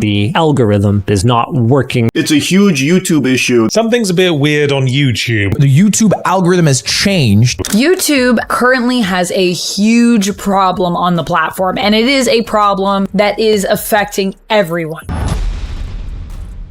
The algorithm is not working. It's a huge YouTube issue. Something's a bit weird on YouTube. The YouTube algorithm has changed. YouTube currently has a huge problem on the platform, and it is a problem that is affecting everyone.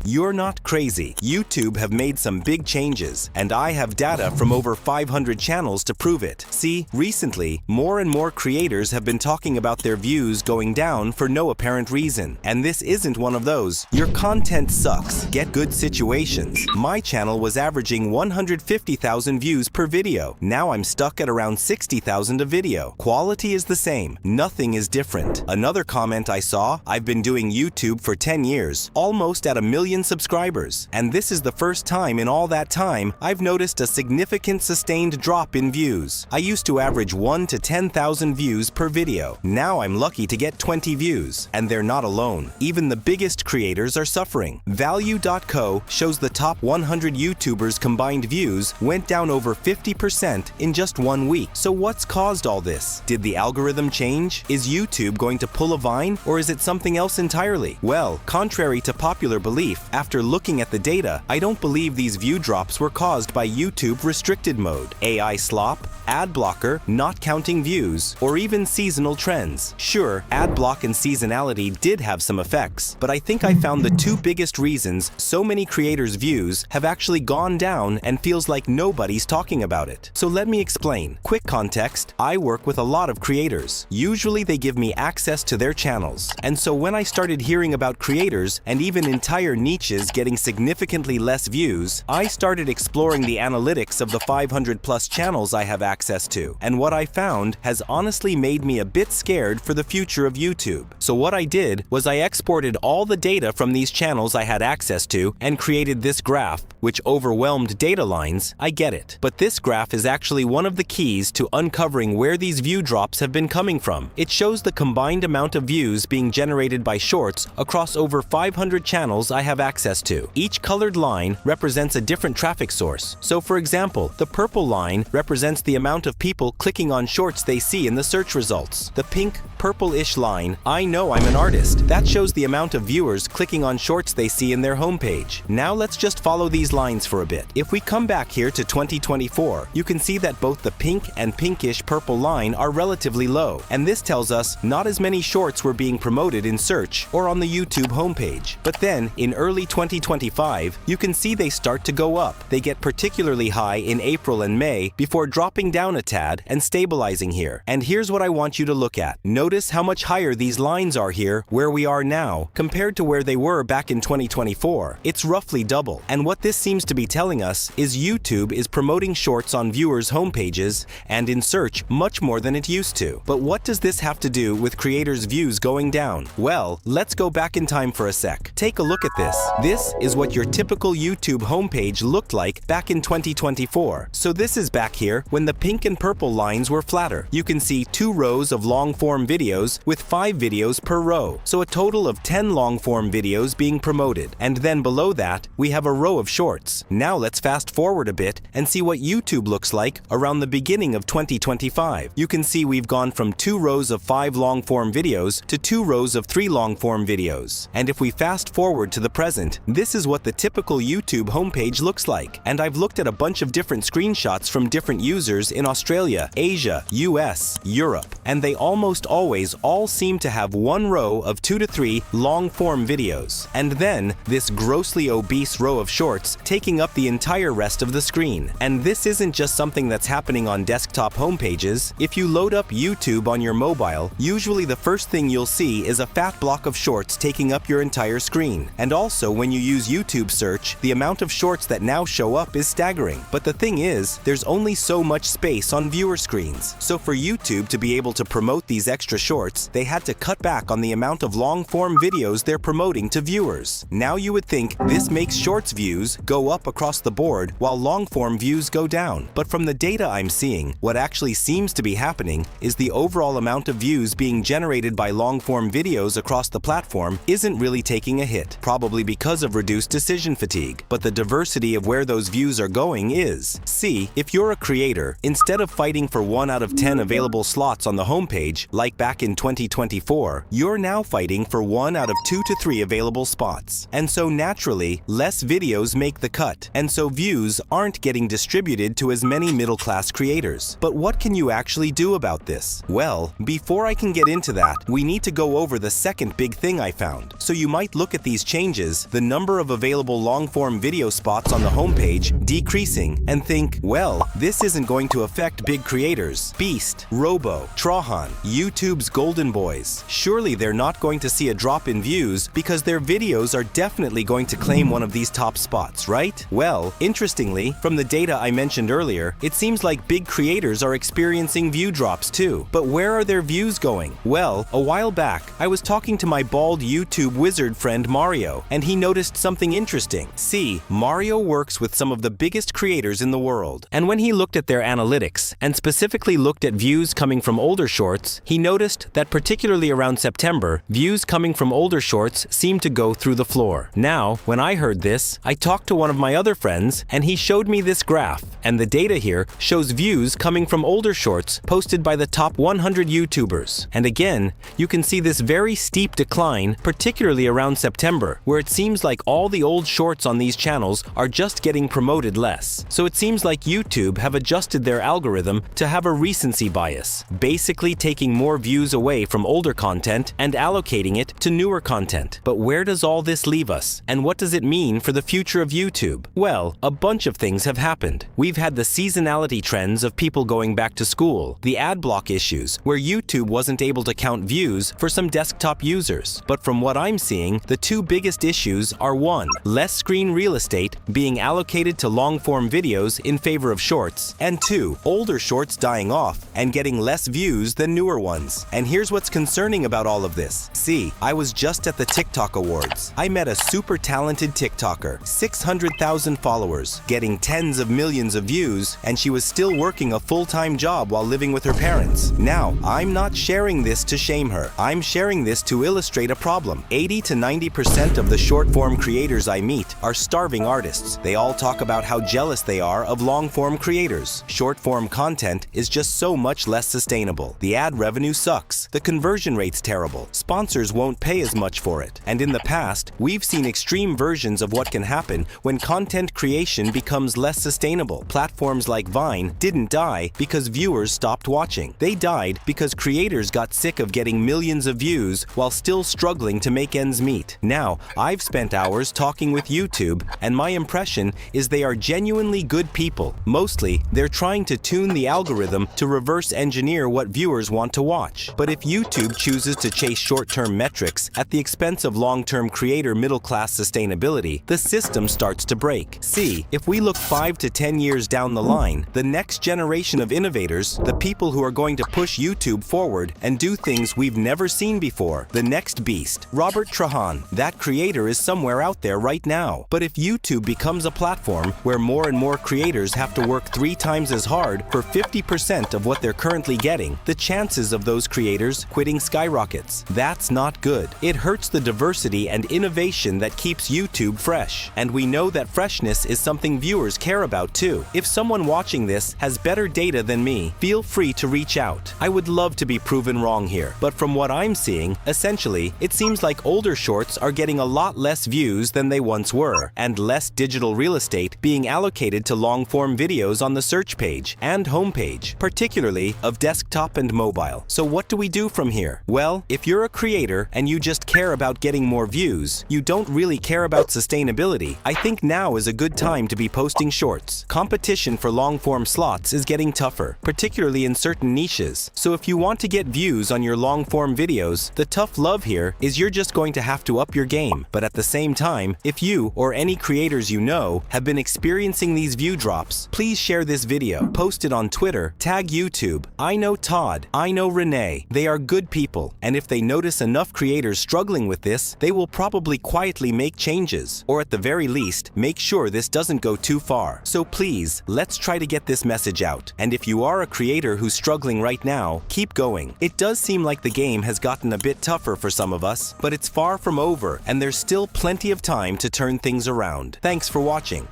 You're not crazy. YouTube have made some big changes, and I have data from over 500 channels to prove it. See, recently, more and more creators have been talking about their views going down for no apparent reason. And this isn't one of those. Your content sucks. Get good situations. My channel was averaging 150,000 views per video. Now I'm stuck at around 60,000 a video. Quality is the same. Nothing is different. Another comment I saw, I've been doing YouTube for 10 years, almost at 1 million subscribers, and this is the first time in all that time I've noticed a significant sustained drop in views. I used to average 1 to 10,000 views per video. Now I'm lucky to get 20 views, and they're not alone. Even the biggest creators are suffering. Value.co shows the top 100 YouTubers combined views went down over 50% in just 1 week. So what's caused all this? Did the algorithm change? Is YouTube going to pull a Vine, or is it something else entirely? Well, contrary to popular belief, after looking at the data, I don't believe these view drops were caused by YouTube restricted mode, AI slop, ad blocker, not counting views, or even seasonal trends. Sure, ad block and seasonality did have some effects, but I think I found the two biggest reasons so many creators' views have actually gone down and feels like nobody's talking about it. So let me explain. Quick context, I work with a lot of creators. Usually they give me access to their channels. And so when I started hearing about creators and even entire niches getting significantly less views, I started exploring the analytics of the 500 plus channels I have access to, and what I found has honestly made me a bit scared for the future of YouTube. So what I did was I exported all the data from these channels I had access to and created this graph, which overwhelmed data lines. I get it, but this graph is actually one of the keys to uncovering where these view drops have been coming from. It shows the combined amount of views being generated by shorts across over 500 channels I have access to. Each colored line represents a different traffic source. So for example, the purple line represents the amount of people clicking on shorts they see in the search results. The pink, purple-ish line, I know I'm an artist. That shows the amount of viewers clicking on shorts they see in their homepage. Now let's just follow these lines for a bit. If we come back here to 2024, you can see that both the pink and pinkish purple line are relatively low. And this tells us not as many shorts were being promoted in search or on the YouTube homepage. But then, in early 2025, you can see they start to go up. They get particularly high in April and May before dropping down a tad and stabilizing here. And here's what I want you to look at. Notice how much higher these lines are here where we are now compared to where they were back in 2024. It's roughly double. And what this seems to be telling us is YouTube is promoting shorts on viewers' homepages and in search much more than it used to. But what does this have to do with creators' views going down? Well, let's go back in time for a sec. Take a look at this. This is what your typical YouTube homepage looked like back in 2024. So this is back here when the pink and purple lines were flatter. You can see 2 rows of long-form videos with 5 videos per row. So a total of 10 long-form videos being promoted. And then below that, we have a row of shorts. Now let's fast forward a bit and see what YouTube looks like around the beginning of 2025. You can see we've gone from 2 rows of 5 long-form videos to 2 rows of 3 long-form videos. And if we fast forward to the present, this is what the typical YouTube homepage looks like. And I've looked at a bunch of different screenshots from different users in Australia, Asia, US, Europe, and they almost always all seem to have 1 row of 2 to 3 long-form videos, and then this grossly obese row of shorts taking up the entire rest of the screen. And this isn't just something that's happening on desktop homepages. If you load up YouTube on your mobile, usually the first thing you'll see is a fat block of shorts taking up your entire screen. And also, when you use YouTube search, the amount of shorts that now show up is staggering. But the thing is, there's only so much space on viewer screens. So for YouTube to be able to promote these extra shorts, they had to cut back on the amount of long-form videos they're promoting to viewers. Now you would think this makes shorts views go up across the board while long-form views go down. But from the data I'm seeing, what actually seems to be happening is the overall amount of views being generated by long-form videos across the platform isn't really taking a hit. Probably probably because of reduced decision fatigue, but the diversity of where those views are going is. See, if you're a creator, instead of fighting for 1 out of 10 available slots on the homepage, like back in 2024, you're now fighting for 1 out of 2 to 3 available spots. And so naturally, less videos make the cut, and so views aren't getting distributed to as many middle-class creators. But what can you actually do about this? Well, before I can get into that, we need to go over the second big thing I found. So you might look at these changes, the number of available long-form video spots on the homepage decreasing, and think, well, this isn't going to affect big creators. Beast, Robo, Trahan, YouTube's Golden Boys. Surely they're not going to see a drop in views because their videos are definitely going to claim one of these top spots, right? Well, interestingly, from the data I mentioned earlier, it seems like big creators are experiencing view drops too. But where are their views going? Well, a while back, I was talking to my bald YouTube wizard friend Mario, and he noticed something interesting. See, Mario works with some of the biggest creators in the world, and when he looked at their analytics, and specifically looked at views coming from older shorts, he noticed that particularly around September, views coming from older shorts seemed to go through the floor. Now, when I heard this, I talked to one of my other friends, and he showed me this graph, and the data here shows views coming from older shorts posted by the top 100 YouTubers. And again, you can see this very steep decline, particularly around September, where it seems like all the old shorts on these channels are just getting promoted less. So it seems like YouTube have adjusted their algorithm to have a recency bias, basically taking more views away from older content and allocating it to newer content. But where does all this leave us? And what does it mean for the future of YouTube? Well, a bunch of things have happened. We've had the seasonality trends of people going back to school, the ad block issues, where YouTube wasn't able to count views for some desktop users. But from what I'm seeing, the two biggest issues are 1, less screen real estate being allocated to long-form videos in favor of shorts, and 2, older shorts dying off and getting less views than newer ones. And here's what's concerning about all of this. See, I was just at the TikTok Awards. I met a super talented TikToker, 600,000 followers, getting tens of millions of views, and she was still working a full-time job while living with her parents. Now, I'm not sharing this to shame her. I'm sharing this to illustrate a problem. 80 to 90% of the short-form creators I meet are starving artists. They all talk about how jealous they are of long-form creators. Short-form content is just so much less sustainable. The ad revenue sucks. The conversion rate's terrible. Sponsors won't pay as much for it. And in the past, we've seen extreme versions of what can happen when content creation becomes less sustainable. Platforms like Vine didn't die because viewers stopped watching. They died because creators got sick of getting millions of views while still struggling to make ends meet. Now, I've spent hours talking with YouTube, and my impression is they are genuinely good people. Mostly, they're trying to tune the algorithm to reverse engineer what viewers want to watch. But if YouTube chooses to chase short-term metrics at the expense of long-term creator middle-class sustainability, the system starts to break. See, if we look 5 to 10 years down the line, the next generation of innovators, the people who are going to push YouTube forward and do things we've never seen before, the next beast, Robert Trahan, that creator is somewhere out there right now. But if YouTube becomes a platform where more and more creators have to work 3 times as hard for 50% of what they're currently getting, the chances of those creators quitting skyrockets. That's not good. It hurts the diversity and innovation that keeps YouTube fresh. And we know that freshness is something viewers care about too. If someone watching this has better data than me, feel free to reach out. I would love to be proven wrong here. But from what I'm seeing, essentially, it seems like older shorts are getting a lot less views than they once were, and less digital real estate being allocated to long-form videos on the search page and homepage, particularly of desktop and mobile. So what do we do from here? Well, if you're a creator and you just care about getting more views, you don't really care about sustainability, I think now is a good time to be posting shorts. Competition for long-form slots is getting tougher, particularly in certain niches. So if you want to get views on your long-form videos, the tough love here is you're just going to have to up your game. But at the same time, if you or any creators you know have been experiencing these view drops, please share this video, post it on Twitter, tag YouTube. I know Todd, I know Renee. They are good people, and if they notice enough creators struggling with this, they will probably quietly make changes, or at the very least, make sure this doesn't go too far. So please, let's try to get this message out. And if you are a creator who's struggling right now, keep going. It does seem like the game has gotten a bit tougher for some of us, but it's far from over, and there's still plenty of time to turn things around. Thanks for watching.